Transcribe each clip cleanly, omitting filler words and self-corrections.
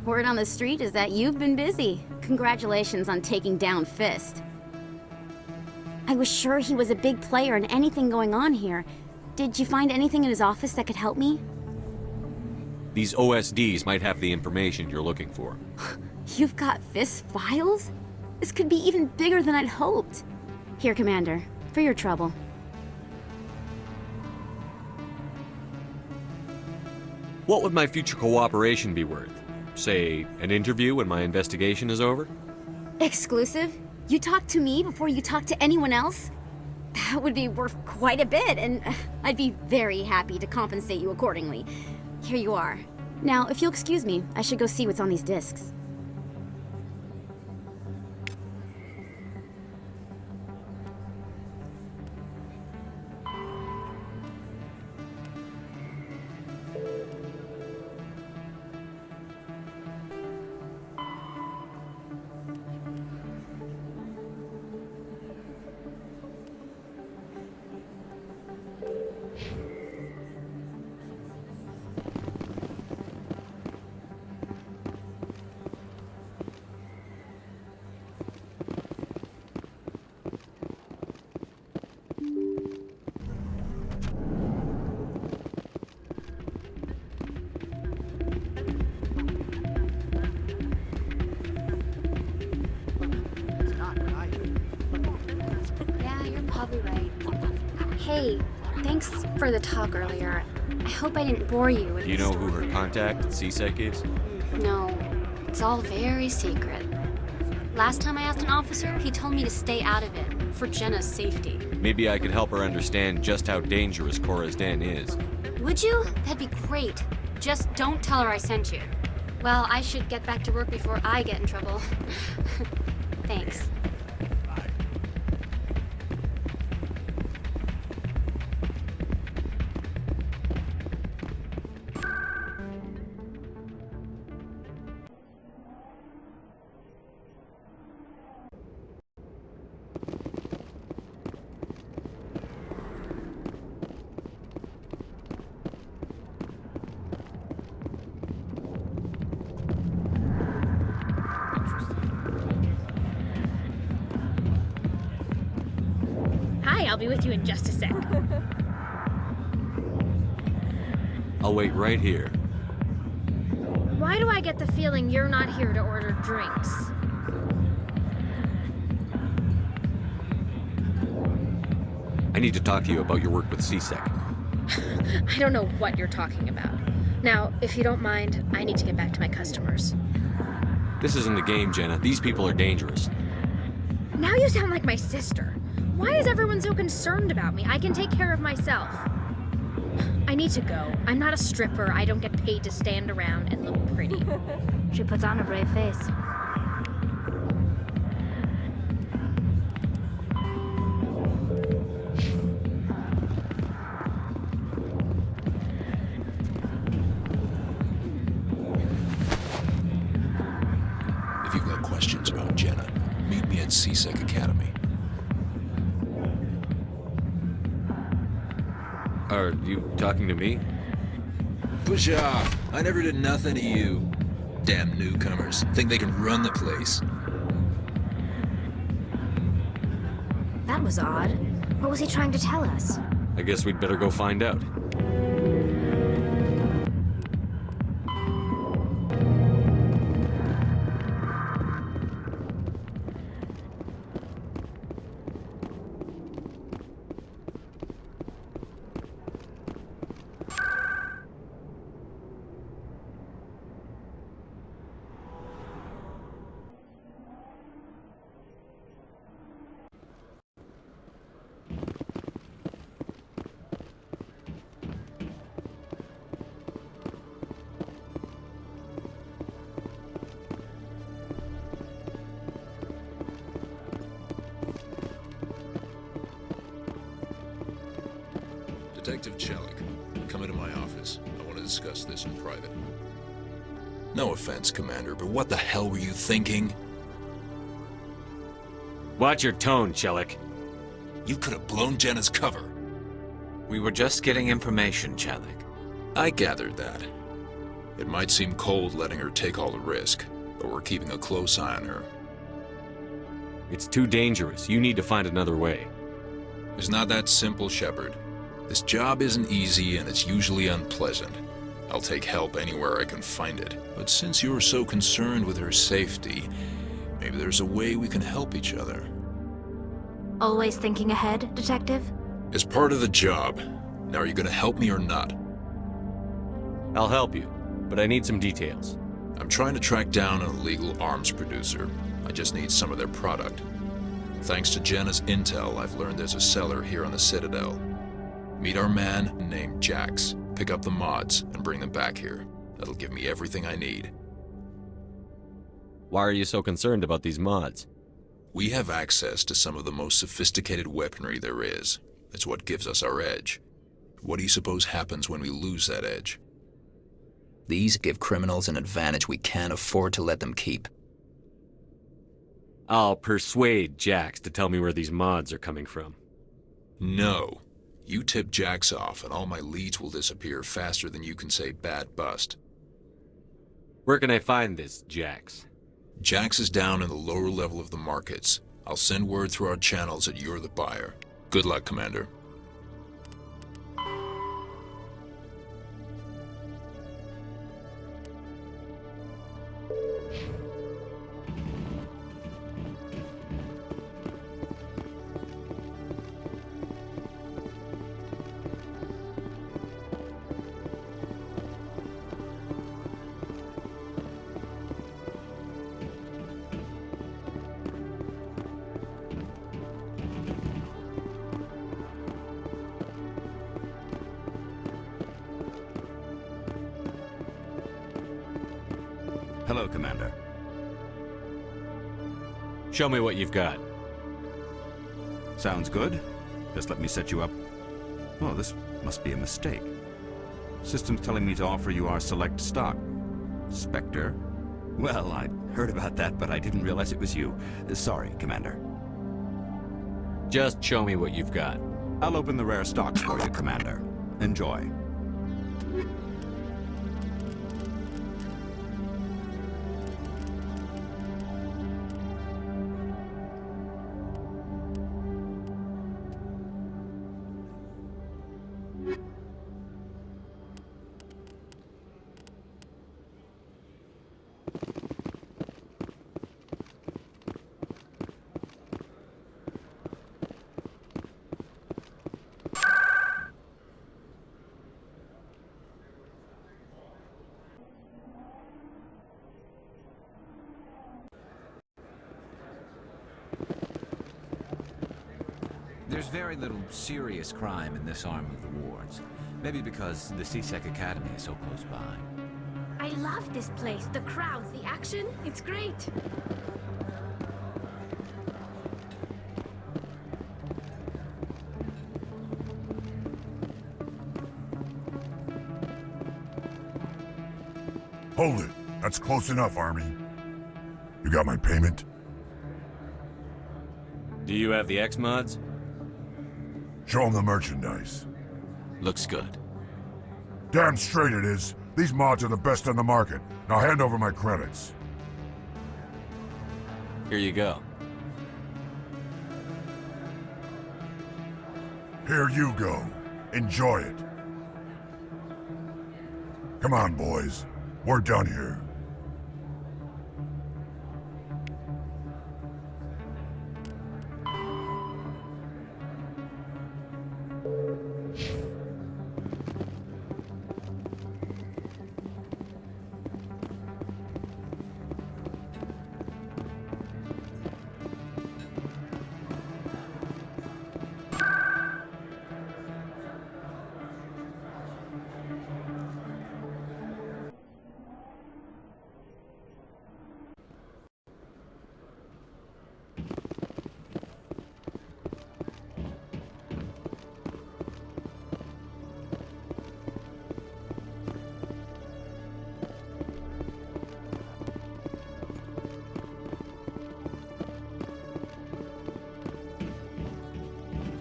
Word on the street is that you've been busy. Congratulations on taking down Fist. I was sure he was a big player in anything going on here. Did you find anything in his office that could help me? These OSDs might have the information you're looking for. You've got Fist files? This could be even bigger than I'd hoped. Here, Commander, for your trouble. What would my future cooperation be worth? Say, an interview when my investigation is over? Exclusive? You talk to me before you talk to anyone else? That would be worth quite a bit, and I'd be very happy to compensate you accordingly. Here you are. Now, if you'll excuse me, I should go see what's on these discs. Hey, thanks for the talk earlier. I hope I didn't bore you with Do you know who her contact at CSEC is? No, it's all very secret. Last time I asked an officer, he told me to stay out of it, for Jenna's safety. Maybe I could help her understand just how dangerous Cora's Den is. Would you? That'd be great. Just don't tell her I sent you. Well, I should get back to work before I get in trouble. Thanks. I'll be with you in just a sec. I'll wait right here. Why do I get the feeling you're not here to order drinks? I need to talk to you about your work with CSEC. I don't know what you're talking about. Now, if you don't mind, I need to get back to my customers. This isn't a game, Jenna. These people are dangerous. Now you sound like my sister. Why is everyone so concerned about me? I can take care of myself. I need to go. I'm not a stripper. I don't get paid to stand around and look pretty. She puts on a brave face. If you've got questions about Jenna, meet me at CSEC Academy. Are you talking to me? Push off! I never did nothing to you. Damn newcomers. Think they can run the place. That was odd. What was he trying to tell us? I guess we'd better go find out. Detective Chelik, come into my office. I want to discuss this in private. No offense, Commander, but what the hell were you thinking? Watch your tone, Chelik. You could have blown Jenna's cover. We were just getting information, Chelik. I gathered that. It might seem cold letting her take all the risk, but we're keeping a close eye on her. It's too dangerous. You need to find another way. It's not that simple, Shepard. This job isn't easy and it's usually unpleasant. I'll take help anywhere I can find it. But since you're so concerned with her safety, maybe there's a way we can help each other. Always thinking ahead, Detective? It's part of the job. Now, are you gonna help me or not? I'll help you, but I need some details. I'm trying to track down an illegal arms producer. I just need some of their product. Thanks to Jenna's intel, I've learned there's a seller here on the Citadel. Meet our man named Jax, pick up the mods, and bring them back here. That'll give me everything I need. Why are you so concerned about these mods? We have access to some of the most sophisticated weaponry there is. It's what gives us our edge. What do you suppose happens when we lose that edge? These give criminals an advantage we can't afford to let them keep. I'll persuade Jax to tell me where these mods are coming from. No. You tip Jax off and all my leads will disappear faster than you can say bad bust. Where can I find this Jax? Jax is down in the lower level of the markets. I'll send word through our channels that you're the buyer. Good luck, Commander. Hello, Commander. Show me what you've got. Sounds good. Just let me set you up. Oh, this must be a mistake. System's telling me to offer you our select stock. Spectre? Well, I'd heard about that, but I didn't realize it was you. Sorry, Commander. Just show me what you've got. I'll open the rare stock for you, Commander. Enjoy. There's very little serious crime in this arm of the wards. Maybe because the C-Sec Academy is so close by. I love this place. The crowds, the action. It's great. Hold it. That's close enough, Army. You got my payment? Do you have the X-mods? Show them the merchandise. Looks good. Damn straight it is. These mods are the best on the market. Now hand over my credits. Here you go. Here you go. Enjoy it. Come on, boys. We're done here.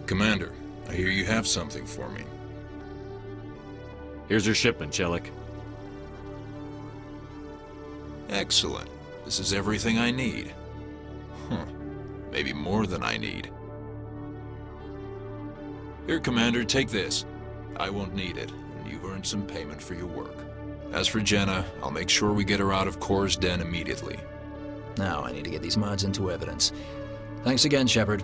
Commander, I hear you have something for me. Here's your shipment, Chelik. Excellent. This is everything I need. Maybe more than I need. Here, Commander, take this. I won't need it, and you've earned some payment for your work. As for Jenna, I'll make sure we get her out of Core's den immediately. Now I need to get these mods into evidence. Thanks again, Shepard.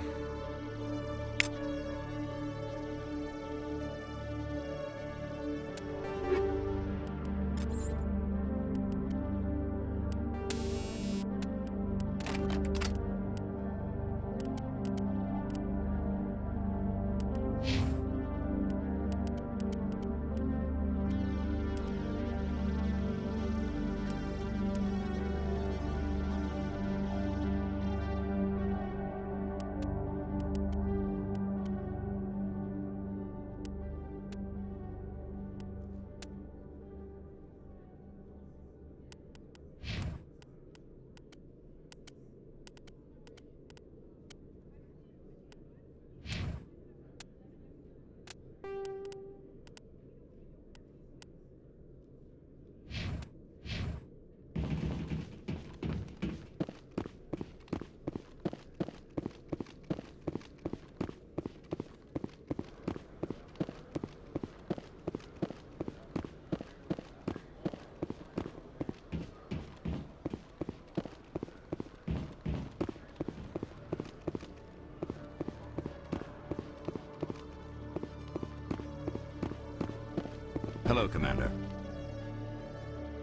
Hello, Commander.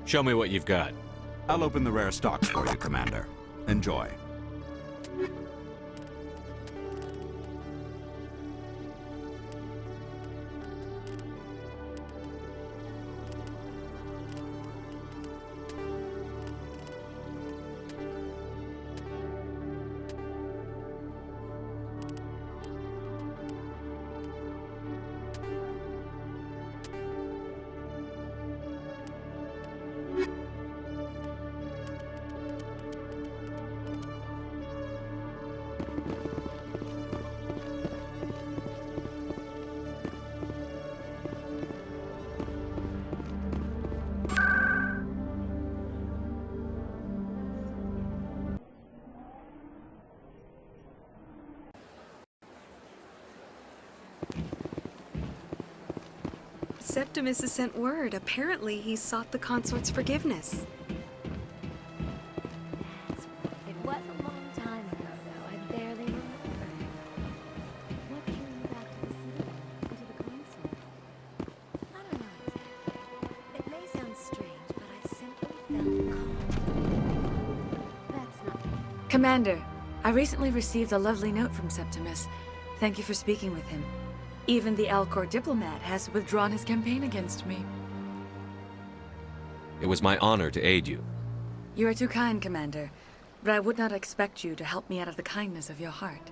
Show me what you've got. I'll open the rare stock for you, Commander. Enjoy. Septimus has sent word. Apparently, he sought the consort's forgiveness. It was a long time ago, though. I barely remember. What drew you back to the Citadel, into the consort? I don't know exactly. It may sound strange, but I simply felt called. That's not... Commander, I recently received a lovely note from Septimus. Thank you for speaking with him. Even the Alcor diplomat has withdrawn his campaign against me. It was my honor to aid you. You are too kind, Commander, but I would not expect you to help me out of the kindness of your heart.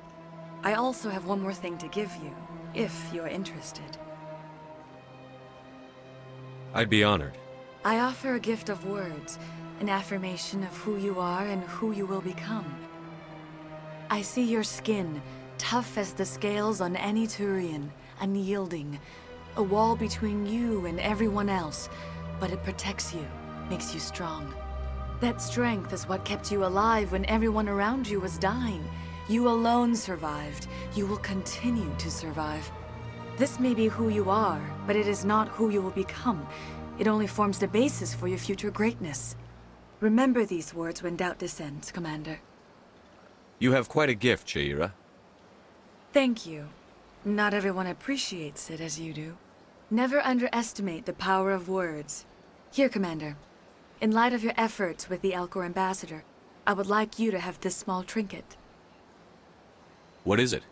I also have one more thing to give you, if you are interested. I'd be honored. I offer a gift of words, an affirmation of who you are and who you will become. I see your skin, tough as the scales on any Turian, unyielding, a wall between you and everyone else, but it protects you, makes you strong. That strength is what kept you alive when everyone around you was dying. You alone survived. You will continue to survive. This may be who you are, but it is not who you will become. It only forms the basis for your future greatness. Remember these words when doubt descends, Commander. You have quite a gift, Shaira. Thank you. Not everyone appreciates it as you do. Never underestimate the power of words. Here, Commander. In light of your efforts with the Alcor ambassador, I would like you to have this small trinket. What is it?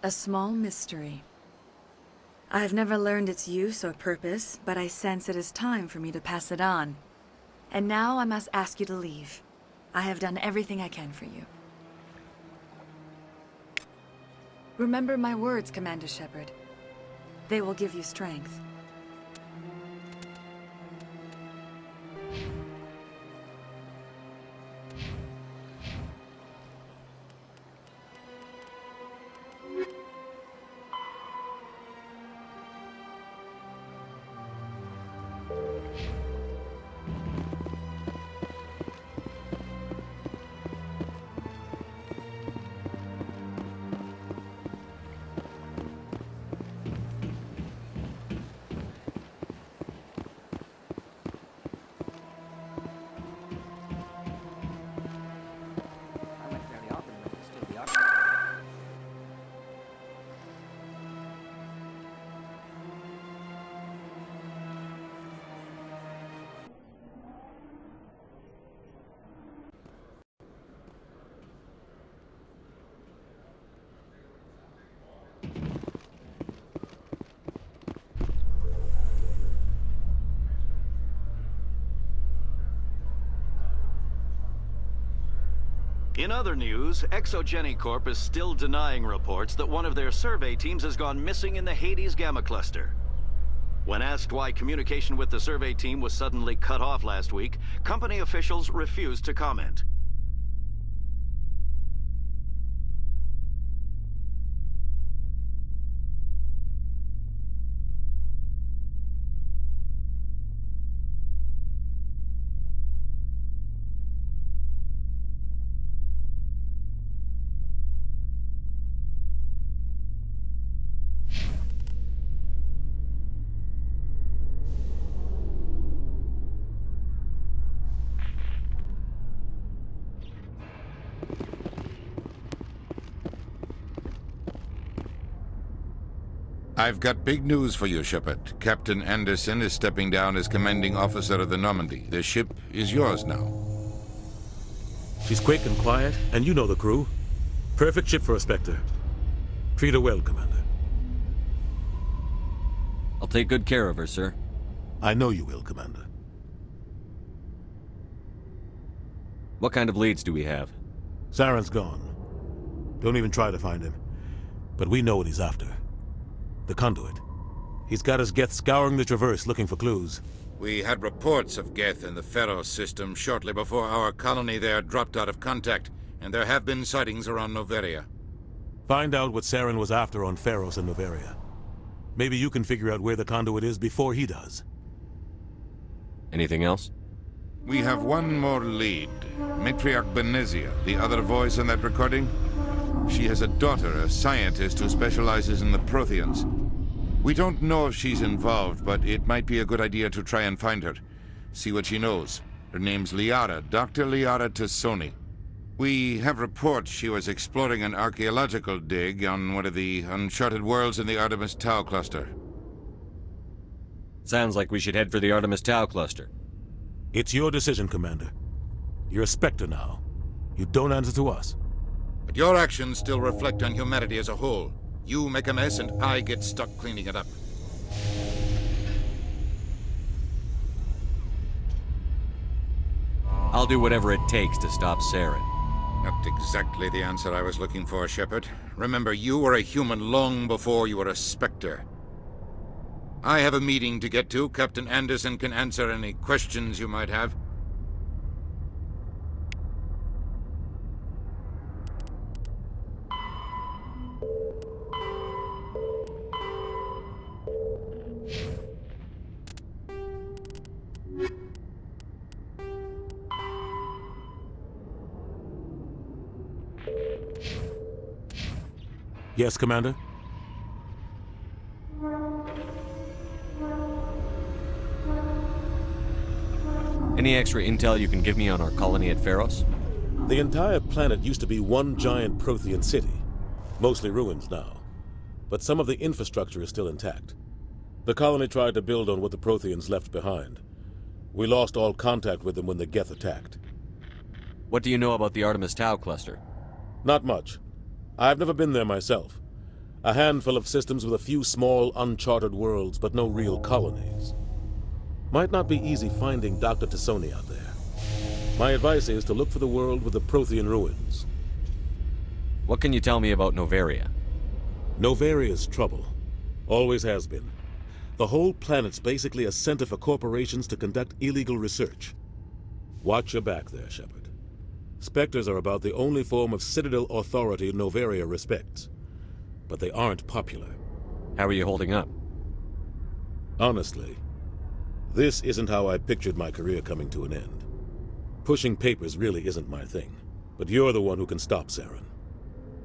A small mystery. I have never learned its use or purpose, but I sense it is time for me to pass it on. And now I must ask you to leave. I have done everything I can for you. Remember my words, Commander Shepard. They will give you strength. In other news, Exogeny Corp is still denying reports that one of their survey teams has gone missing in the Hades Gamma Cluster. When asked why communication with the survey team was suddenly cut off last week, company officials refused to comment. I've got big news for you, Shepard. Captain Anderson is stepping down as commanding officer of the Normandy. The ship is yours now. She's quick and quiet, and you know the crew. Perfect ship for a Spectre. Treat her well, Commander. I'll take good care of her, sir. I know you will, Commander. What kind of leads do we have? Saren's gone. Don't even try to find him. But we know what he's after. The conduit. He's got his Geth scouring the Traverse looking for clues. We had reports of Geth in the Pharos system shortly before our colony there dropped out of contact, and there have been sightings around Noveria. Find out what Saren was after on Pharos and Noveria. Maybe you can figure out where the conduit is before he does. Anything else? We have one more lead. Matriarch Benezia, the other voice in that recording. She has a daughter, a scientist who specializes in the Protheans. We don't know if she's involved, but it might be a good idea to try and find her. See what she knows. Her name's Liara, Dr. Liara Tassoni. We have reports she was exploring an archaeological dig on one of the uncharted worlds in the Artemis Tau cluster. Sounds like we should head for the Artemis Tau cluster. It's your decision, Commander. You're a Spectre now. You don't answer to us. But your actions still reflect on humanity as a whole. You make a mess and I get stuck cleaning it up. I'll do whatever it takes to stop Saren. Not exactly the answer I was looking for, Shepard. Remember, you were a human long before you were a Spectre. I have a meeting to get to. Captain Anderson can answer any questions you might have. Yes, Commander? Any extra intel you can give me on our colony at Pharos? The entire planet used to be one giant Prothean city. Mostly ruins now. But some of the infrastructure is still intact. The colony tried to build on what the Protheans left behind. We lost all contact with them when the Geth attacked. What do you know about the Artemis Tau cluster? Not much. I've never been there myself. A handful of systems with a few small, uncharted worlds, but no real colonies. Might not be easy finding Dr. Tassoni out there. My advice is to look for the world with the Prothean ruins. What can you tell me about Noveria? Noveria's trouble. Always has been. The whole planet's basically a center for corporations to conduct illegal research. Watch your back there, Shepard. Spectres are about the only form of Citadel authority Noveria respects. But they aren't popular. How are you holding up? Honestly, this isn't how I pictured my career coming to an end. Pushing papers really isn't my thing. But you're the one who can stop Saren.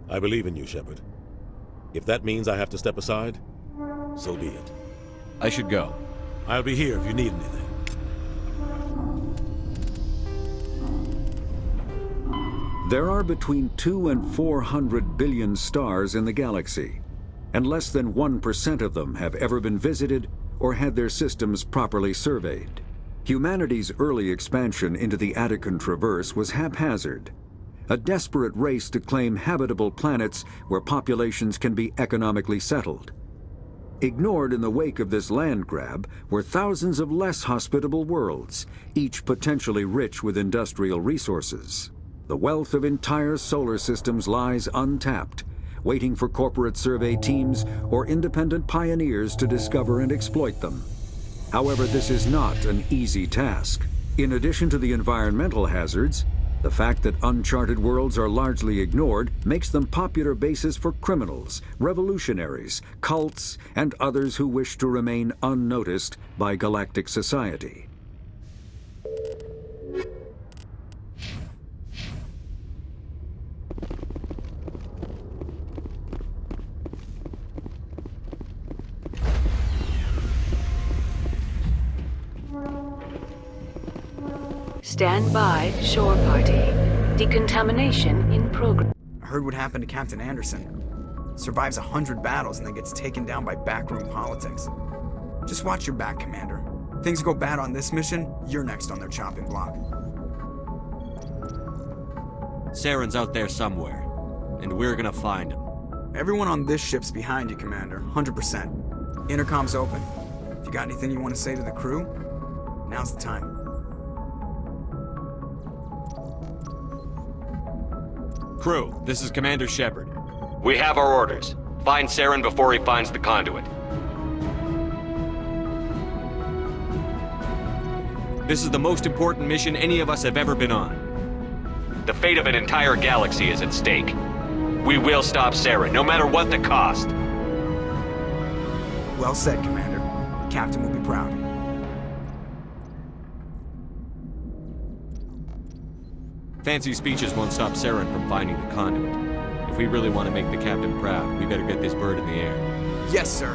I believe in you, Shepard. If that means I have to step aside, so be it. I should go. I'll be here if you need anything. There are between 2 and 400 billion stars in the galaxy, and less than 1% of them have ever been visited or had their systems properly surveyed. Humanity's early expansion into the Attican Traverse was haphazard, a desperate race to claim habitable planets where populations can be economically settled. Ignored in the wake of this land grab were thousands of less hospitable worlds, each potentially rich with industrial resources. The wealth of entire solar systems lies untapped, waiting for corporate survey teams or independent pioneers to discover and exploit them. However, this is not an easy task. In addition to the environmental hazards, the fact that uncharted worlds are largely ignored makes them popular bases for criminals, revolutionaries, cults, and others who wish to remain unnoticed by galactic society. Stand by, shore party. Decontamination in progress. I heard what happened to Captain Anderson. Survives 100 battles and then gets taken down by backroom politics. Just watch your back, Commander. Things go bad on this mission, you're next on their chopping block. Saren's out there somewhere, and we're gonna find him. Everyone on this ship's behind you, Commander. 100%. Intercom's open. If you got anything you want to say to the crew, now's the time. Crew, this is Commander Shepard. We have our orders. Find Saren before he finds the conduit. This is the most important mission any of us have ever been on. The fate of an entire galaxy is at stake. We will stop Saren, no matter what the cost. Well said, Commander. Captain will be proud. Fancy speeches won't stop Saren from finding the conduit. If we really want to make the captain proud, we better get this bird in the air. Yes, sir.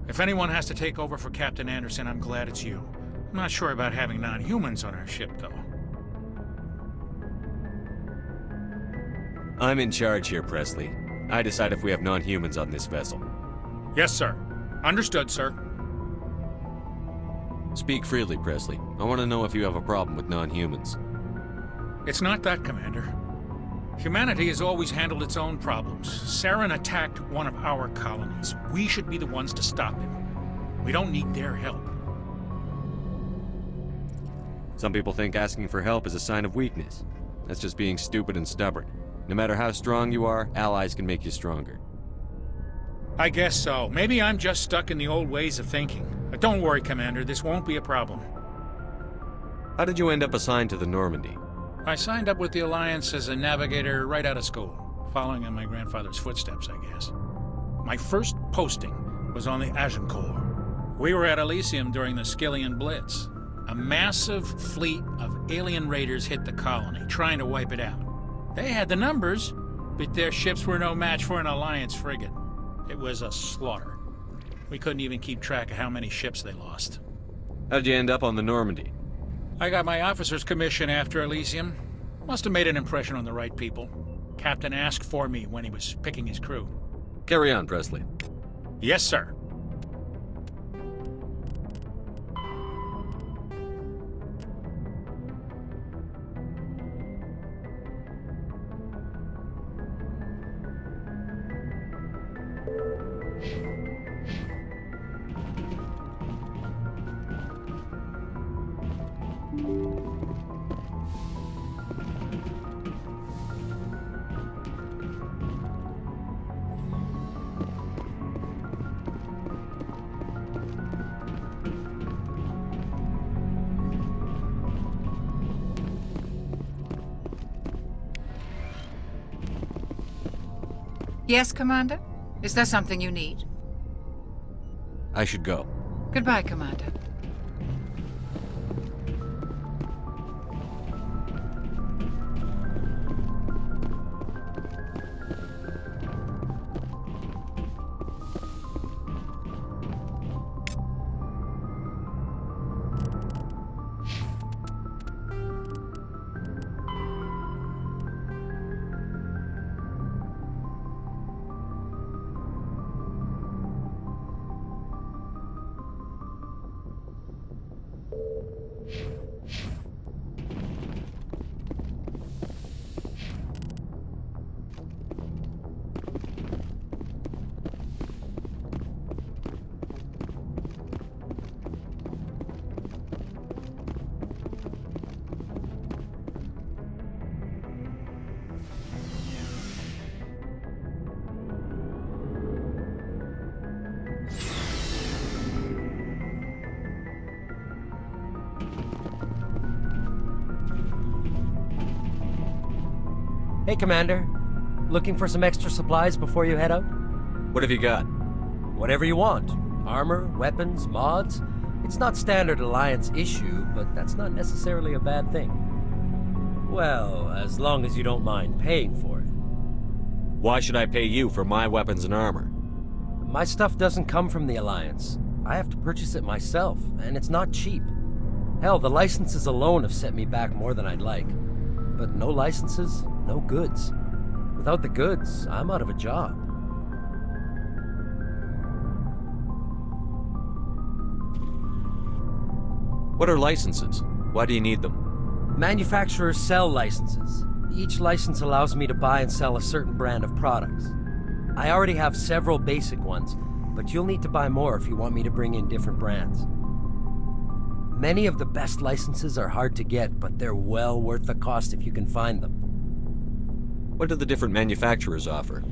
If anyone has to take over for Captain Anderson, I'm glad it's you. I'm not sure about having non-humans on our ship, though. I'm in charge here, Presley. I decide if we have non-humans on this vessel. Yes, sir. Understood, sir. Speak freely, Presley. I want to know if you have a problem with non-humans. It's not that, Commander. Humanity has always handled its own problems. Saren attacked one of our colonies. We should be the ones to stop him. We don't need their help. Some people think asking for help is a sign of weakness. That's just being stupid and stubborn. No matter how strong you are, allies can make you stronger. I guess so. Maybe I'm just stuck in the old ways of thinking. But don't worry, Commander. This won't be a problem. How did you end up assigned to the Normandy? I signed up with the Alliance as a navigator right out of school, following in my grandfather's footsteps, I guess. My first posting was on the Agincourt. We were at Elysium during the Skillian Blitz. A massive fleet of alien raiders hit the colony, trying to wipe it out. They had the numbers, but their ships were no match for an Alliance frigate. It was a slaughter. We couldn't even keep track of how many ships they lost. How'd you end up on the Normandy? I got my officer's commission after Elysium. Must have made an impression on the right people. Captain asked for me when he was picking his crew. Carry on, Presley. Yes, sir. Yes, Commander? Is there something you need? I should go. Goodbye, Commander. Hey, Commander. Looking for some extra supplies before you head out? What have you got? Whatever you want. Armor, weapons, mods. It's not standard Alliance issue, but that's not necessarily a bad thing. Well, as long as you don't mind paying for it. Why should I pay you for my weapons and armor? My stuff doesn't come from the Alliance. I have to purchase it myself, and it's not cheap. Hell, the licenses alone have set me back more than I'd like. But no licenses, no goods. Without the goods, I'm out of a job. What are licenses? Why do you need them? Manufacturers sell licenses. Each license allows me to buy and sell a certain brand of products. I already have several basic ones, but you'll need to buy more if you want me to bring in different brands. Many of the best licenses are hard to get, but they're well worth the cost if you can find them. What do the different manufacturers offer?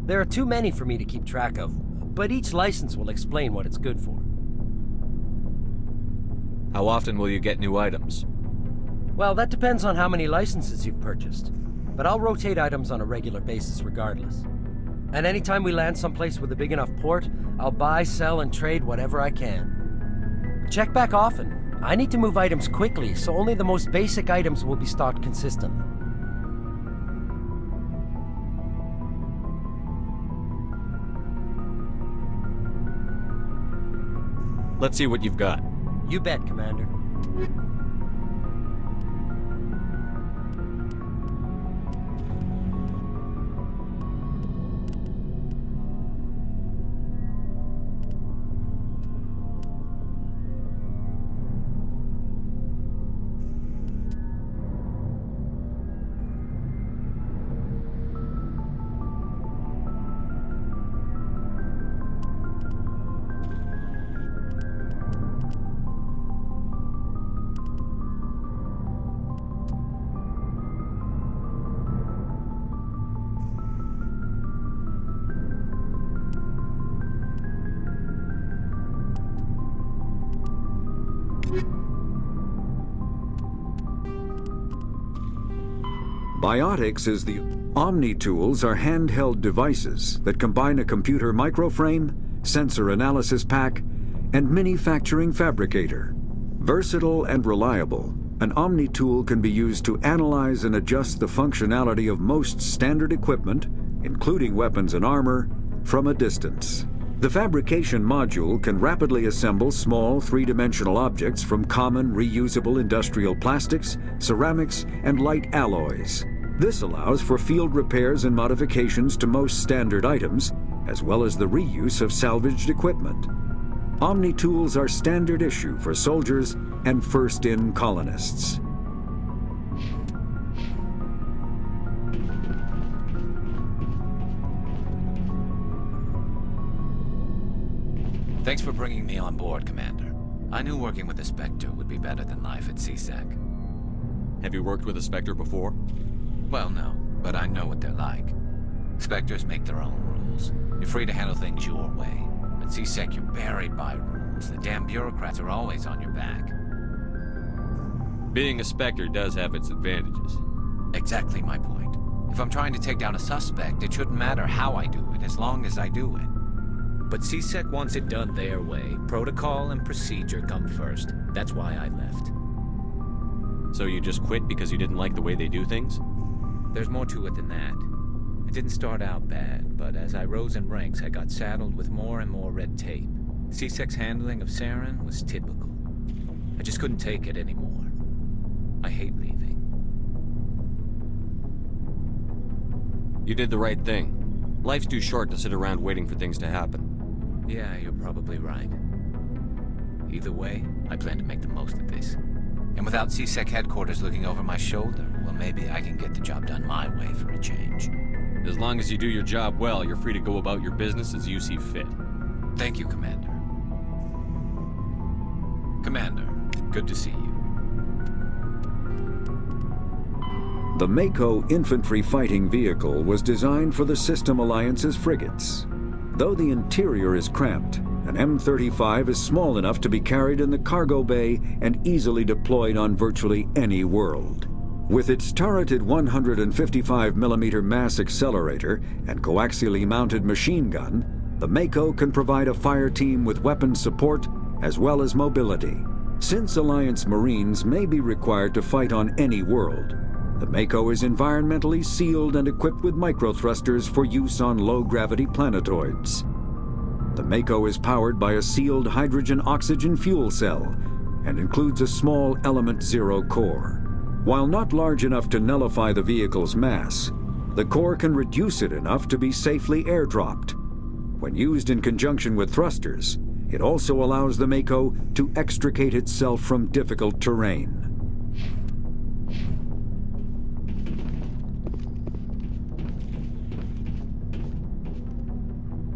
There are too many for me to keep track of, but each license will explain what it's good for. How often will you get new items? Well, that depends on how many licenses you've purchased, but I'll rotate items on a regular basis regardless. And anytime we land someplace with a big enough port, I'll buy, sell, and trade whatever I can. Check back often. I need to move items quickly, so only the most basic items will be stocked consistently. Let's see what you've got. You bet, Commander. Biotics is the Omni-tools are handheld devices that combine a computer microframe, sensor analysis pack, and manufacturing fabricator. Versatile and reliable, an Omni-tool can be used to analyze and adjust the functionality of most standard equipment, including weapons and armor, from a distance. The fabrication module can rapidly assemble small three-dimensional objects from common reusable industrial plastics, ceramics, and light alloys. This allows for field repairs and modifications to most standard items, as well as the reuse of salvaged equipment. Omni-tools are standard issue for soldiers and first-in colonists. Thanks for bringing me on board, Commander. I knew working with the Spectre would be better than life at CSEC. Have you worked with a Spectre before? Well, no, but I know what they're like. Spectres make their own rules. You're free to handle things your way. At CSEC, you're buried by rules. The damn bureaucrats are always on your back. Being a Spectre does have its advantages. Exactly my point. If I'm trying to take down a suspect, it shouldn't matter how I do it, as long as I do it. But CSEC wants it done their way. Protocol and procedure come first. That's why I left. So you just quit because you didn't like the way they do things? There's more to it than that. It didn't start out bad, but as I rose in ranks, I got saddled with more and more red tape. CSEC's handling of Saren was typical. I just couldn't take it anymore. I hate leaving. You did the right thing. Life's too short to sit around waiting for things to happen. Yeah, you're probably right. Either way, I plan to make the most of this. And without CSEC headquarters looking over my shoulder, well, maybe I can get the job done my way for a change. As long as you do your job well, you're free to go about your business as you see fit. Thank you, Commander. Commander, good to see you. The Mako infantry fighting vehicle was designed for the System Alliance's frigates. Though the interior is cramped, an M35 is small enough to be carried in the cargo bay and easily deployed on virtually any world. With its turreted 155mm mass accelerator and coaxially mounted machine gun, the Mako can provide a fire team with weapon support as well as mobility. Since Alliance Marines may be required to fight on any world, the Mako is environmentally sealed and equipped with microthrusters for use on low-gravity planetoids. The Mako is powered by a sealed hydrogen-oxygen fuel cell and includes a small Element Zero core. While not large enough to nullify the vehicle's mass, the core can reduce it enough to be safely airdropped. When used in conjunction with thrusters, it also allows the Mako to extricate itself from difficult terrain.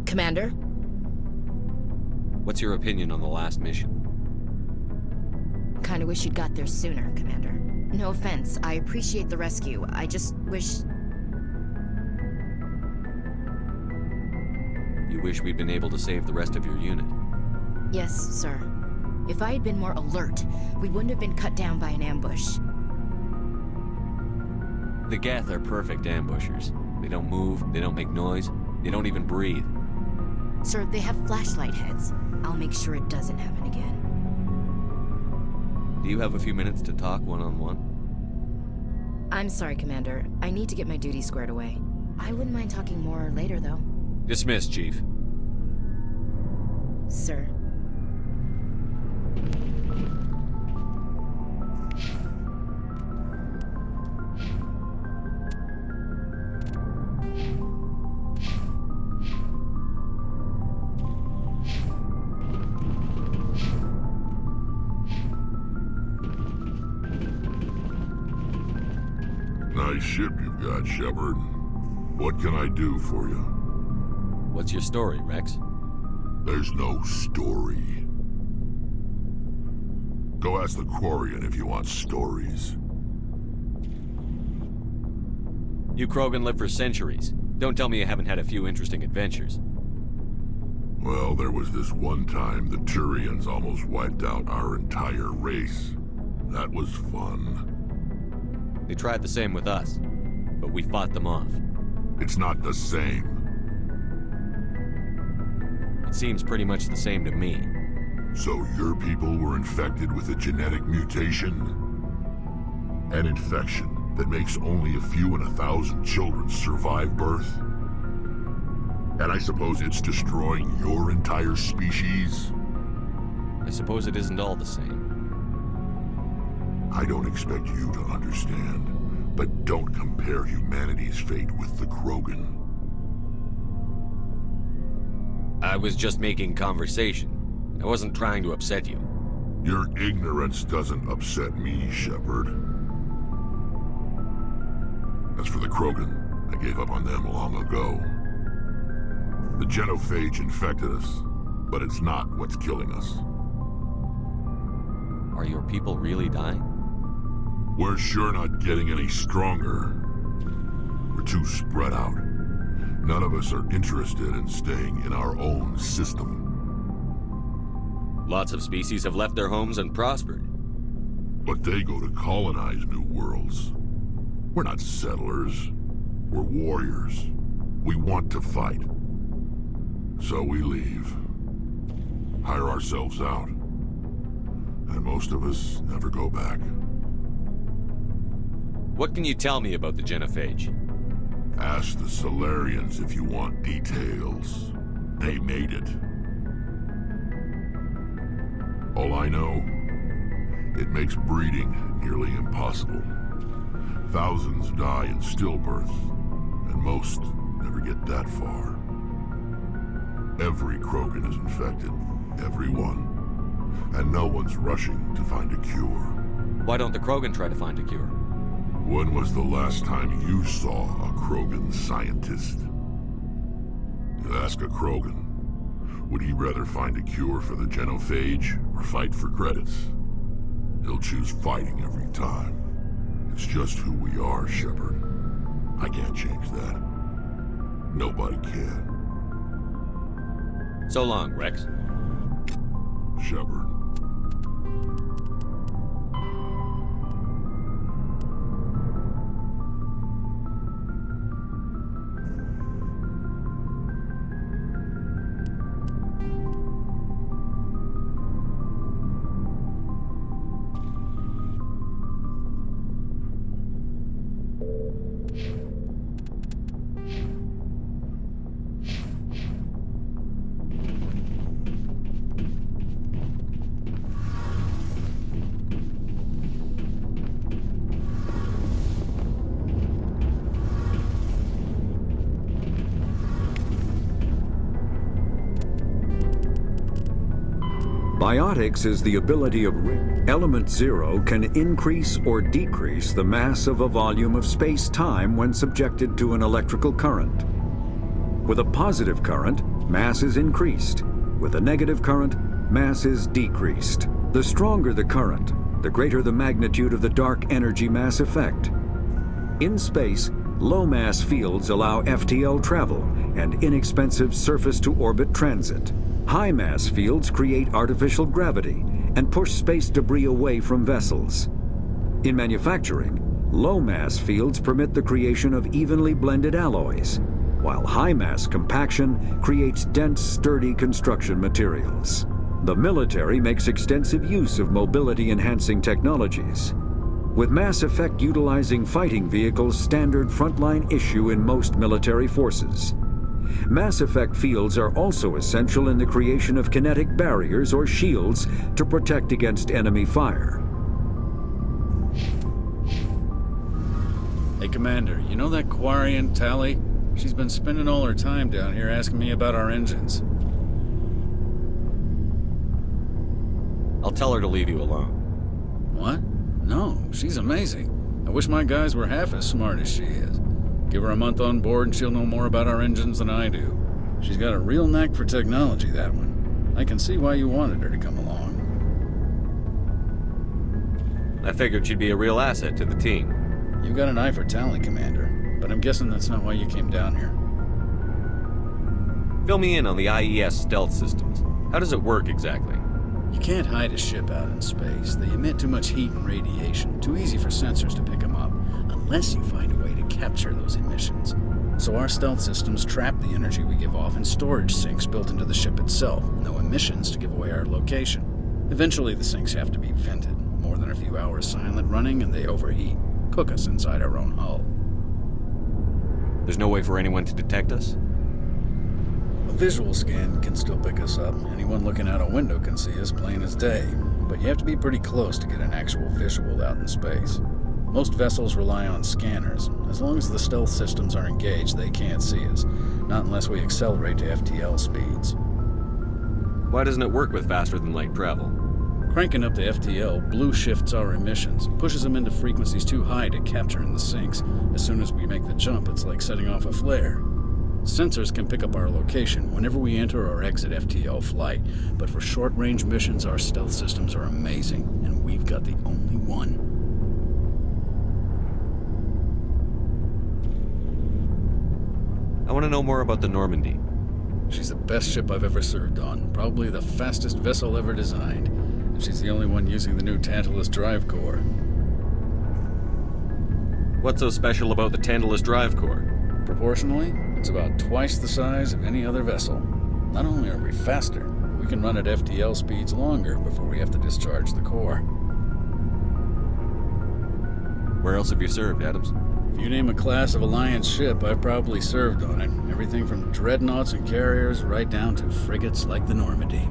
Commander? What's your opinion on the last mission? Kinda wish you'd got there sooner, Commander. No offense, I appreciate the rescue. I just wish... You wish we'd been able to save the rest of your unit? Yes, sir. If I had been more alert, we wouldn't have been cut down by an ambush. The Geth are perfect ambushers. They don't move, they don't make noise, they don't even breathe. Sir, they have flashlight heads. I'll make sure it doesn't happen again. Do you have a few minutes to talk one-on-one? I'm sorry, Commander. I need to get my duties squared away. I wouldn't mind talking more later, though. Dismissed, Chief. Sir. Nice ship you've got, Shepard. What can I do for you? What's your story, Rex? There's no story. Go ask the Quarian if you want stories. You Krogan live for centuries. Don't tell me you haven't had a few interesting adventures. Well, there was this one time the Turians almost wiped out our entire race. That was fun. They tried the same with us, but we fought them off. It's not the same. It seems pretty much the same to me. So your people were infected with a genetic mutation? An infection that makes only a few in 1,000 children survive birth? And I suppose it's destroying your entire species? I suppose it isn't all the same. I don't expect you to understand, but don't compare humanity's fate with the Krogan. I was just making conversation. I wasn't trying to upset you. Your ignorance doesn't upset me, Shepard. As for the Krogan, I gave up on them long ago. The genophage infected us, but it's not what's killing us. Are your people really dying? We're sure not getting any stronger. We're too spread out. None of us are interested in staying in our own system. Lots of species have left their homes and prospered. But they go to colonize new worlds. We're not settlers. We're warriors. We want to fight. So we leave. Hire ourselves out. And most of us never go back. What can you tell me about the genophage? Ask the Solarians if you want details. They made it. All I know, it makes breeding nearly impossible. Thousands die in stillbirth, and most never get that far. Every Krogan is infected. Every one. And no one's rushing to find a cure. Why don't the Krogan try to find a cure? When was the last time you saw a Krogan scientist? You ask a Krogan, would he rather find a cure for the genophage or fight for credits? He'll choose fighting every time. It's just who we are, Shepard. I can't change that. Nobody can. So long, Rex. Shepard. Biotics is the ability of element zero can increase or decrease the mass of a volume of space-time when subjected to an electrical current. With a positive current, mass is increased. With a negative current, mass is decreased. The stronger the current, the greater the magnitude of the dark energy mass effect. In space, low-mass fields allow FTL travel and inexpensive surface-to-orbit transit. High-mass fields create artificial gravity and push space debris away from vessels. In manufacturing, low-mass fields permit the creation of evenly blended alloys, while high-mass compaction creates dense, sturdy construction materials. The military makes extensive use of mobility-enhancing technologies, with Mass Effect utilizing fighting vehicles standard frontline issue in most military forces. Mass Effect fields are also essential in the creation of kinetic barriers or shields to protect against enemy fire. Hey, Commander, you know that Quarian, Tally? She's been spending all her time down here asking me about our engines. I'll tell her to leave you alone. What? No, she's amazing. I wish my guys were half as smart as she is. Give her a month on board and she'll know more about our engines than I do. She's got a real knack for technology, that one. I can see why you wanted her to come along. I figured she'd be a real asset to the team. You got an eye for talent, Commander, but I'm guessing that's not why you came down here. Fill me in on the IES stealth systems. How does it work exactly? You can't hide a ship out in space. They emit too much heat and radiation. Too easy for sensors to pick them up, unless you find a way to capture those emissions. So our stealth systems trap the energy we give off in storage sinks built into the ship itself. No emissions to give away our location. Eventually the sinks have to be vented. More than a few hours silent running and they overheat. Cook us inside our own hull. There's no way for anyone to detect us? A visual scan can still pick us up. Anyone looking out a window can see us plain as day. But you have to be pretty close to get an actual visual out in space. Most vessels rely on scanners. As long as the stealth systems are engaged, they can't see us. Not unless we accelerate to FTL speeds. Why doesn't it work with faster-than-light travel? Cranking up to FTL blue shifts our emissions, pushes them into frequencies too high to capture in the sinks. As soon as we make the jump, it's like setting off a flare. Sensors can pick up our location whenever we enter or exit FTL flight, but for short-range missions, our stealth systems are amazing, and we've got the only one. I want to know more about the Normandy. She's the best ship I've ever served on, probably the fastest vessel ever designed, and she's the only one using the new Tantalus drive core. What's so special about the Tantalus drive core? Proportionally, it's about twice the size of any other vessel. Not only are we faster, we can run at FTL speeds longer before we have to discharge the core. Where else have you served, Adams? If you name a class of Alliance ship, I've probably served on it. Everything from dreadnoughts and carriers right down to frigates like the Normandy.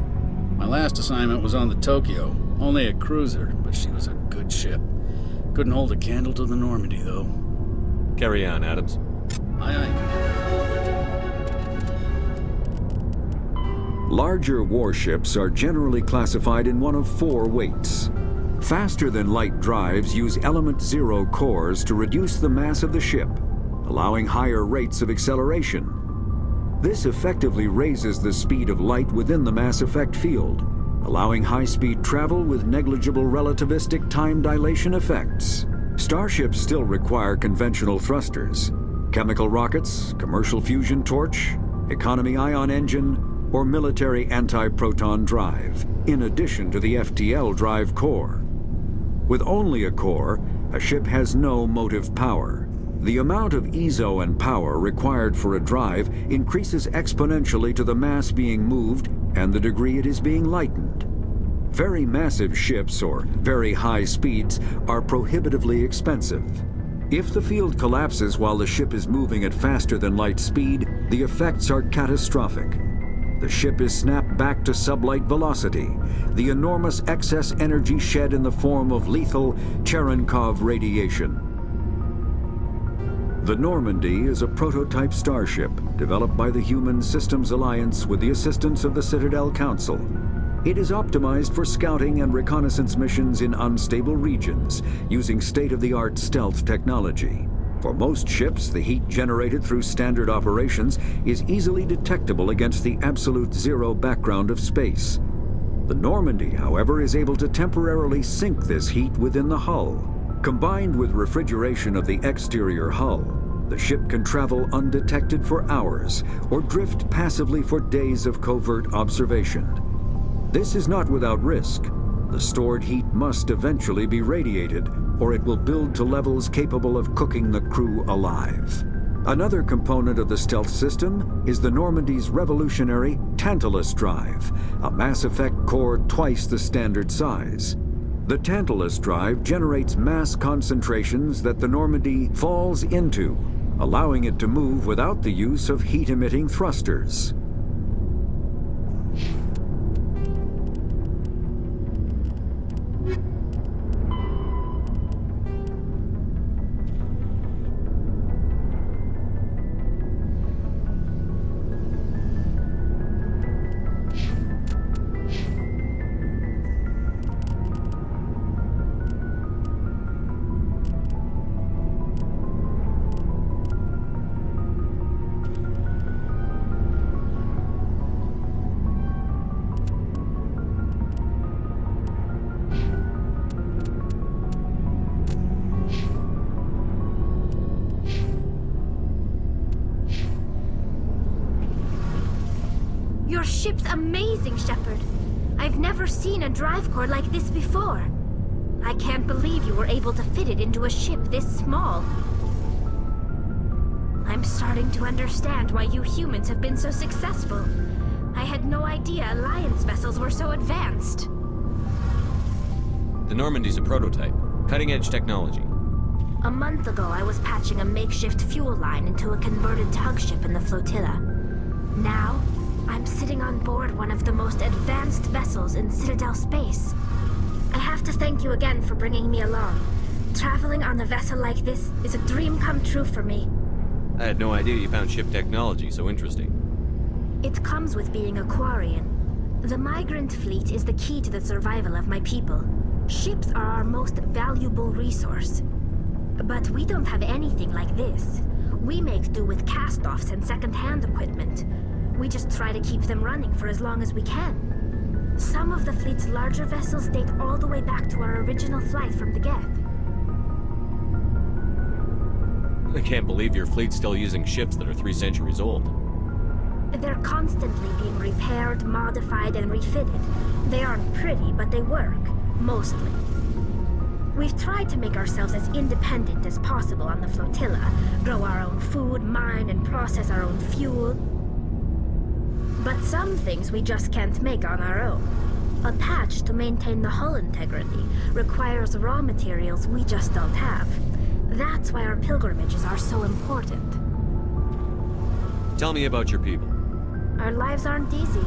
My last assignment was on the Tokyo, only a cruiser, but she was a good ship. Couldn't hold a candle to the Normandy, though. Carry on, Adams. Aye, aye. Larger warships are generally classified in one of 4 weights. Faster-than-light drives use element zero cores to reduce the mass of the ship, allowing higher rates of acceleration. This effectively raises the speed of light within the mass effect field, allowing high-speed travel with negligible relativistic time dilation effects. Starships still require conventional thrusters, chemical rockets, commercial fusion torch, economy ion engine, or military anti-proton drive, in addition to the FTL drive core. With only a core, a ship has no motive power. The amount of ESO and power required for a drive increases exponentially to the mass being moved and the degree it is being lightened. Very massive ships or very high speeds are prohibitively expensive. If the field collapses while the ship is moving at faster than light speed, the effects are catastrophic. The ship is snapped back to sublight velocity, the enormous excess energy shed in the form of lethal Cherenkov radiation. The Normandy is a prototype starship developed by the Human Systems Alliance with the assistance of the Citadel Council. It is optimized for scouting and reconnaissance missions in unstable regions using state-of-the-art stealth technology. For most ships, the heat generated through standard operations is easily detectable against the absolute zero background of space. The Normandy, however, is able to temporarily sink this heat within the hull. Combined with refrigeration of the exterior hull, the ship can travel undetected for hours or drift passively for days of covert observation. This is not without risk. The stored heat must eventually be radiated, or it will build to levels capable of cooking the crew alive. Another component of the stealth system is the Normandy's revolutionary Tantalus drive, a Mass Effect core twice the standard size. The Tantalus drive generates mass concentrations that the Normandy falls into, allowing it to move without the use of heat-emitting thrusters. Your ship's amazing, Shepard. I've never seen a drive core like this before. I can't believe you were able to fit it into a ship this small. I'm starting to understand why you humans have been so successful. I had no idea Alliance vessels were so advanced. The Normandy's a prototype. Cutting-edge technology. A month ago, I was patching a makeshift fuel line into a converted tug ship in the flotilla. Now, I'm sitting on board one of the most advanced vessels in Citadel space. I have to thank you again for bringing me along. Traveling on a vessel like this is a dream come true for me. I had no idea you found ship technology so interesting. It comes with being a Quarian. The migrant fleet is the key to the survival of my people. Ships are our most valuable resource. But we don't have anything like this. We make do with cast-offs and second-hand equipment. We just try to keep them running for as long as we can. Some of the fleet's larger vessels date all the way back to our original flight from the Geth. I can't believe your fleet's still using ships that are 3 centuries old. They're constantly being repaired, modified, and refitted. They aren't pretty, but they work. Mostly. We've tried to make ourselves as independent as possible on the flotilla, grow our own food, mine and process our own fuel. But some things we just can't make on our own. A patch to maintain the hull integrity requires raw materials we just don't have. That's why our pilgrimages are so important. Tell me about your people. Our lives aren't easy.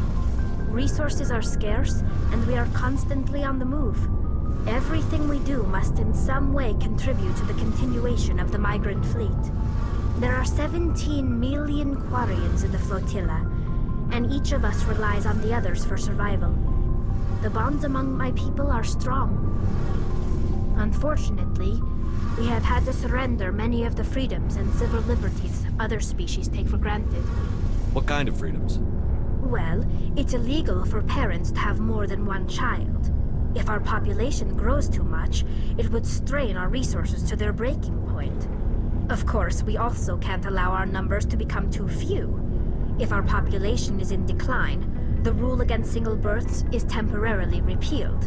Resources are scarce, and we are constantly on the move. Everything we do must in some way contribute to the continuation of the migrant fleet. There are 17 million Quarians in the flotilla, and each of us relies on the others for survival. The bonds among my people are strong. Unfortunately, we have had to surrender many of the freedoms and civil liberties other species take for granted. What kind of freedoms? Well, it's illegal for parents to have more than one child. If our population grows too much, it would strain our resources to their breaking point. Of course, we also can't allow our numbers to become too few. If our population is in decline, the rule against single births is temporarily repealed.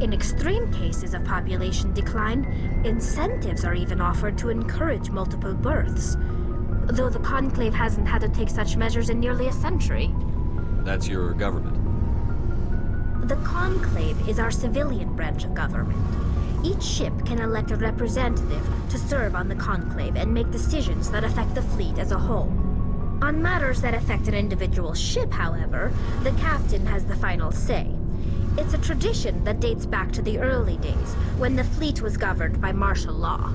In extreme cases of population decline, incentives are even offered to encourage multiple births, though the Conclave hasn't had to take such measures in nearly a century. That's your government. The Conclave is our civilian branch of government. Each ship can elect a representative to serve on the Conclave and make decisions that affect the fleet as a whole. On matters that affect an individual ship, however, the captain has the final say. It's a tradition that dates back to the early days, when the fleet was governed by martial law.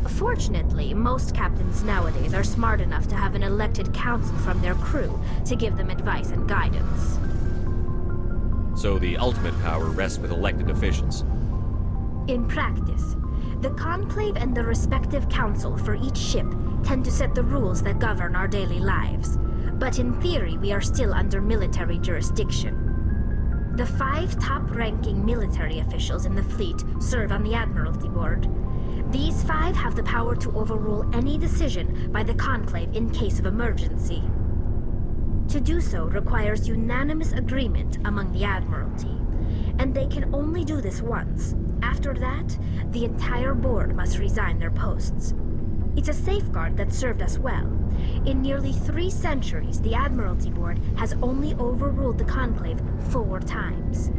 Fortunately, most captains nowadays are smart enough to have an elected council from their crew to give them advice and guidance. So the ultimate power rests with elected officials. In practice, the Conclave and the respective council for each ship tend to set the rules that govern our daily lives. But in theory, we are still under military jurisdiction. The 5 top-ranking military officials in the fleet serve on the Admiralty Board. These 5 have the power to overrule any decision by the Conclave in case of emergency. To do so requires unanimous agreement among the Admiralty, and they can only do this once. After that, the entire board must resign their posts. It's a safeguard that served us well. In nearly 3 centuries, the Admiralty Board has only overruled the Conclave 4 times.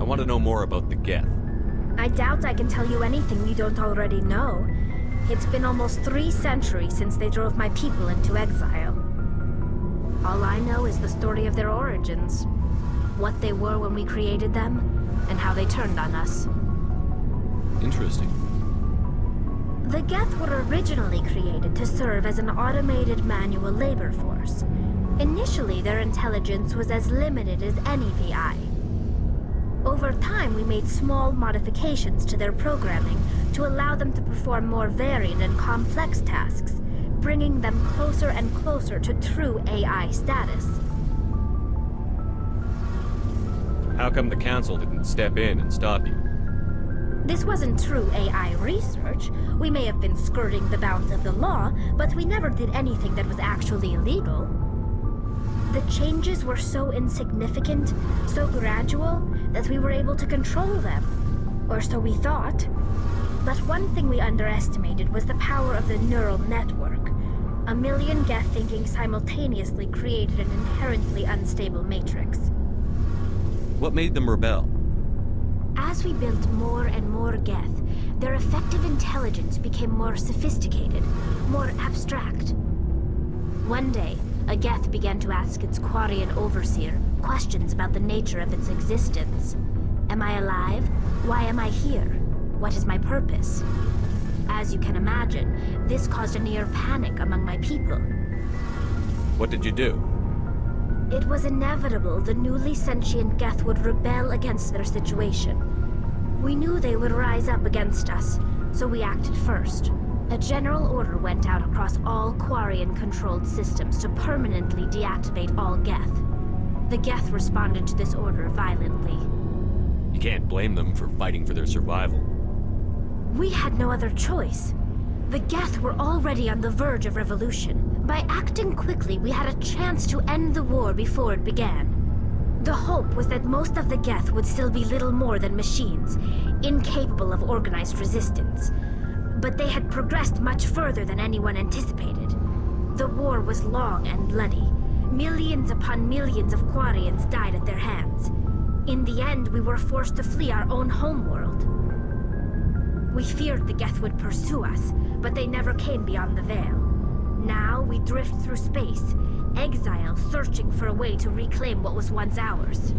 I want to know more about the Geth. I doubt I can tell you anything you don't already know. It's been almost 3 centuries since they drove my people into exile. All I know is the story of their origins, what they were when we created them, and how they turned on us. Interesting. The Geth were originally created to serve as an automated manual labor force. Initially, their intelligence was as limited as any VI. Over time, we made small modifications to their programming to allow them to perform more varied and complex tasks, bringing them closer and closer to true AI status. How come the Council didn't step in and stop you? This wasn't true AI research. We may have been skirting the bounds of the law, but we never did anything that was actually illegal. The changes were so insignificant, so gradual, that we were able to control them. Or so we thought. But one thing we underestimated was the power of the neural network. A million Geth thinking simultaneously created an inherently unstable matrix. What made them rebel? As we built more and more Geth, their effective intelligence became more sophisticated, more abstract. One day, a Geth began to ask its Quarian overseer questions about the nature of its existence. Am I alive? Why am I here? What is my purpose? As you can imagine, this caused a near panic among my people. What did you do? It was inevitable the newly sentient Geth would rebel against their situation. We knew they would rise up against us, so we acted first. A general order went out across all Quarian-controlled systems to permanently deactivate all Geth. The Geth responded to this order violently. You can't blame them for fighting for their survival. We had no other choice. The Geth were already on the verge of revolution. By acting quickly, we had a chance to end the war before it began. The hope was that most of the Geth would still be little more than machines, incapable of organized resistance. But they had progressed much further than anyone anticipated. The war was long and bloody. Millions upon millions of Quarians died at their hands. In the end, we were forced to flee our own homeworld. We feared the Geth would pursue us, but they never came beyond the Veil. Now we drift through space, exile, searching for a way to reclaim what was once ours.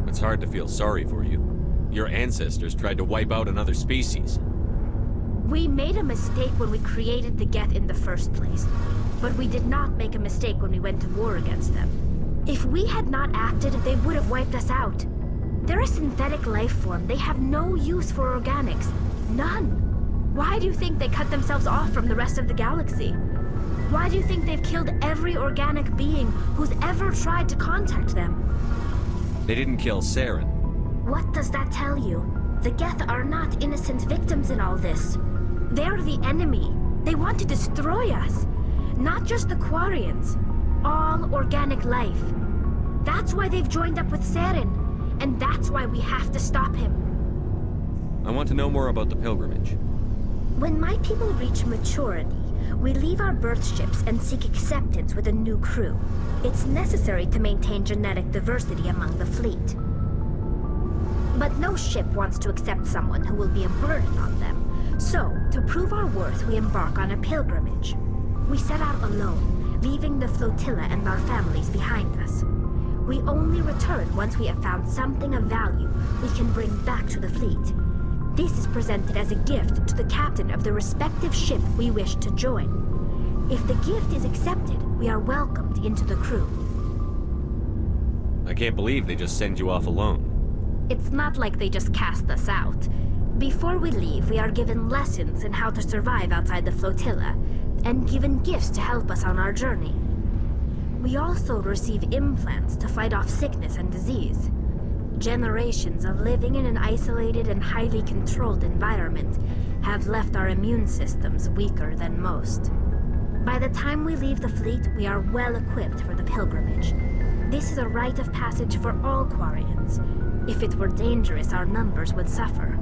It's hard to feel sorry for you. Your ancestors tried to wipe out another species. We made a mistake when we created the Geth in the first place, but we did not make a mistake when we went to war against them. If we had not acted, they would have wiped us out. They're a synthetic life form. They have no use for organics. None. Why do you think they cut themselves off from the rest of the galaxy? Why do you think they've killed every organic being who's ever tried to contact them? They didn't kill Saren. What does that tell you? The Geth are not innocent victims in all this. They're the enemy. They want to destroy us. Not just the Quarians. All organic life. That's why they've joined up with Saren. And that's why we have to stop him. I want to know more about the pilgrimage. When my people reach maturity, we leave our birth ships and seek acceptance with a new crew. It's necessary to maintain genetic diversity among the fleet. But no ship wants to accept someone who will be a burden on them. So, to prove our worth, we embark on a pilgrimage. We set out alone, leaving the flotilla and our families behind us. We only return once we have found something of value we can bring back to the fleet. This is presented as a gift to the captain of the respective ship we wish to join. If the gift is accepted, we are welcomed into the crew. I can't believe they just send you off alone. It's not like they just cast us out. Before we leave, we are given lessons in how to survive outside the flotilla, and given gifts to help us on our journey. We also receive implants to fight off sickness and disease. Generations of living in an isolated and highly controlled environment have left our immune systems weaker than most. By the time we leave the fleet, we are well equipped for the pilgrimage. This is a rite of passage for all Quarians. If it were dangerous, our numbers would suffer.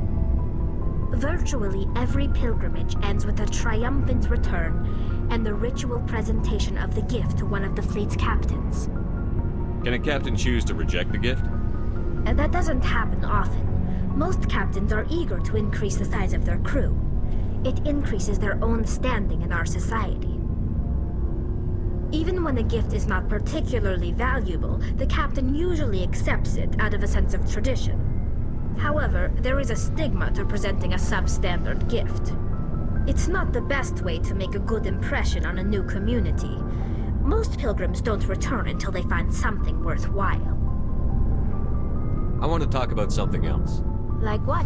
Virtually every pilgrimage ends with a triumphant return and the ritual presentation of the gift to one of the fleet's captains. Can a captain choose to reject the gift? That doesn't happen often. Most captains are eager to increase the size of their crew. It increases their own standing in our society. Even when the gift is not particularly valuable, the captain usually accepts it out of a sense of tradition. However, there is a stigma to presenting a substandard gift. It's not the best way to make a good impression on a new community. Most pilgrims don't return until they find something worthwhile. I want to talk about something else. Like what?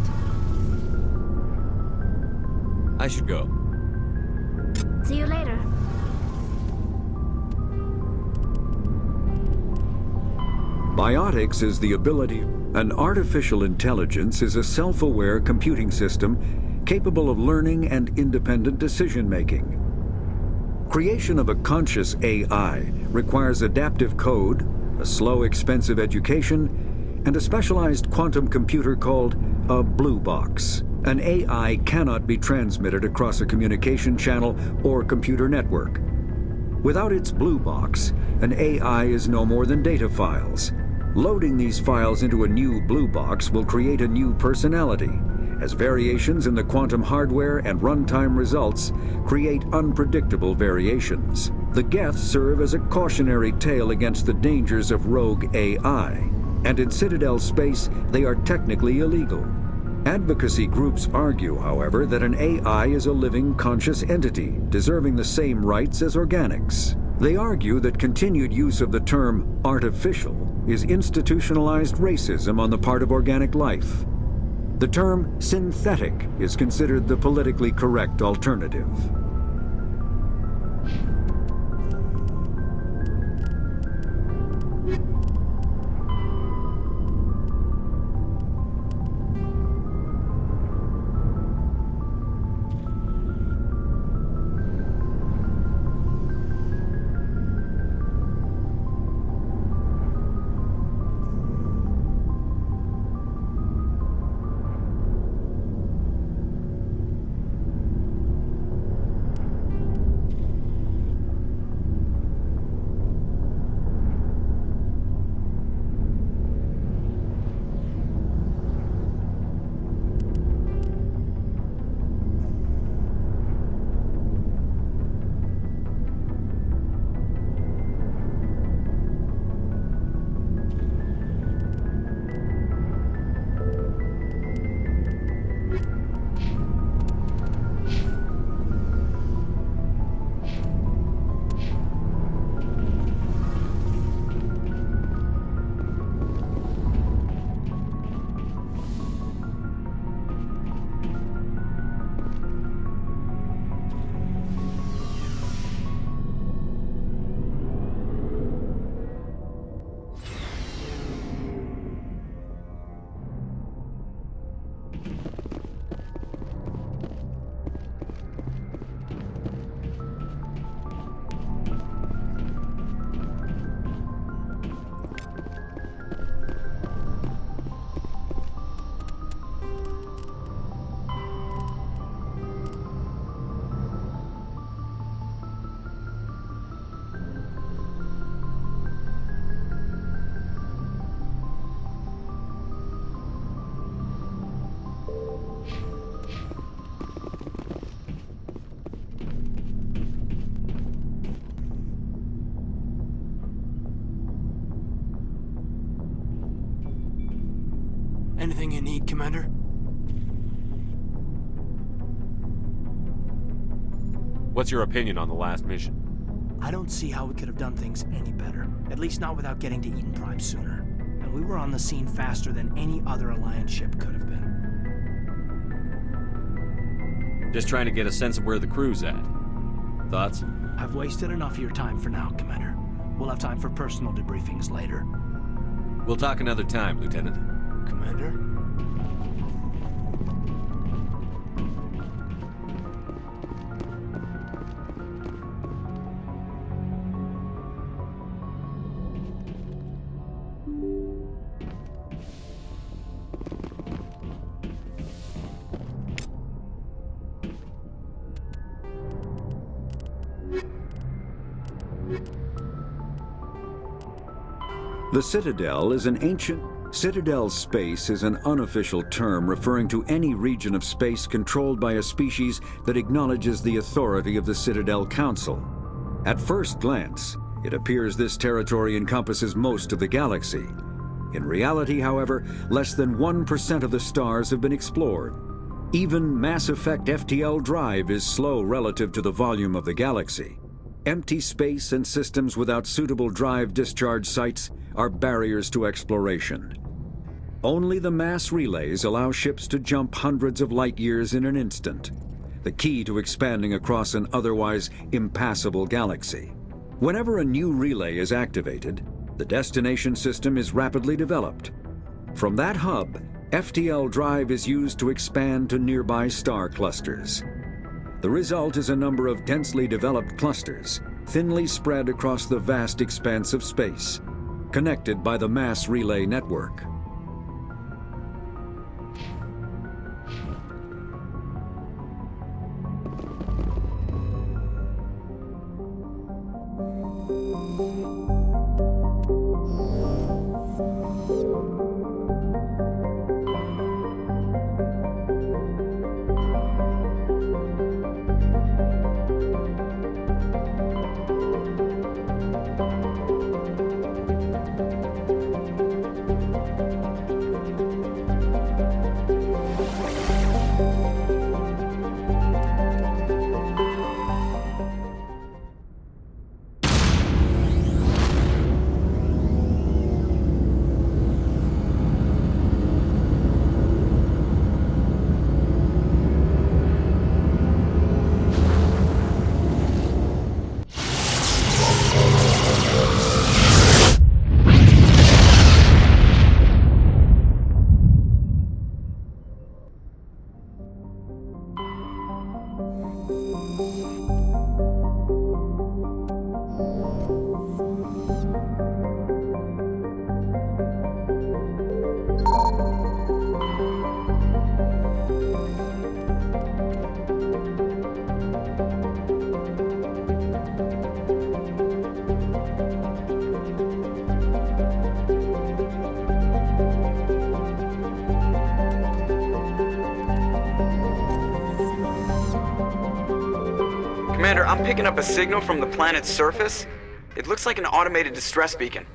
I should go. See you later. Biotics is the ability. An artificial intelligence is a self-aware computing system capable of learning and independent decision-making. Creation of a conscious AI requires adaptive code, a slow, expensive education, and a specialized quantum computer called a blue box. An AI cannot be transmitted across a communication channel or computer network. Without its blue box, an AI is no more than data files. Loading these files into a new blue box will create a new personality, as variations in the quantum hardware and runtime results create unpredictable variations. The Geth serve as a cautionary tale against the dangers of rogue AI, and in Citadel space, they are technically illegal. Advocacy groups argue, however, that an AI is a living, conscious entity, deserving the same rights as organics. They argue that continued use of the term artificial is institutionalized racism on the part of organic life. The term synthetic is considered the politically correct alternative. Anything you need, Commander? What's your opinion on the last mission? I don't see how we could have done things any better. At least not without getting to Eden Prime sooner. And we were on the scene faster than any other Alliance ship could have been. Just trying to get a sense of where the crew's at. Thoughts? I've wasted enough of your time for now, Commander. We'll have time for personal debriefings later. We'll talk another time, Lieutenant. Commander? The Citadel is an ancient... Citadel space is an unofficial term referring to any region of space controlled by a species that acknowledges the authority of the Citadel Council. At first glance, it appears this territory encompasses most of the galaxy. In reality, however, less than 1% of the stars have been explored. Even Mass Effect FTL drive is slow relative to the volume of the galaxy. Empty space and systems without suitable drive discharge sites are barriers to exploration. Only the mass relays allow ships to jump hundreds of light years in an instant, the key to expanding across an otherwise impassable galaxy. Whenever a new relay is activated, the destination system is rapidly developed. From that hub, FTL drive is used to expand to nearby star clusters. The result is a number of densely developed clusters, thinly spread across the vast expanse of space, connected by the mass relay network. Commander, I'm picking up a signal from the planet's surface. It looks like an automated distress beacon.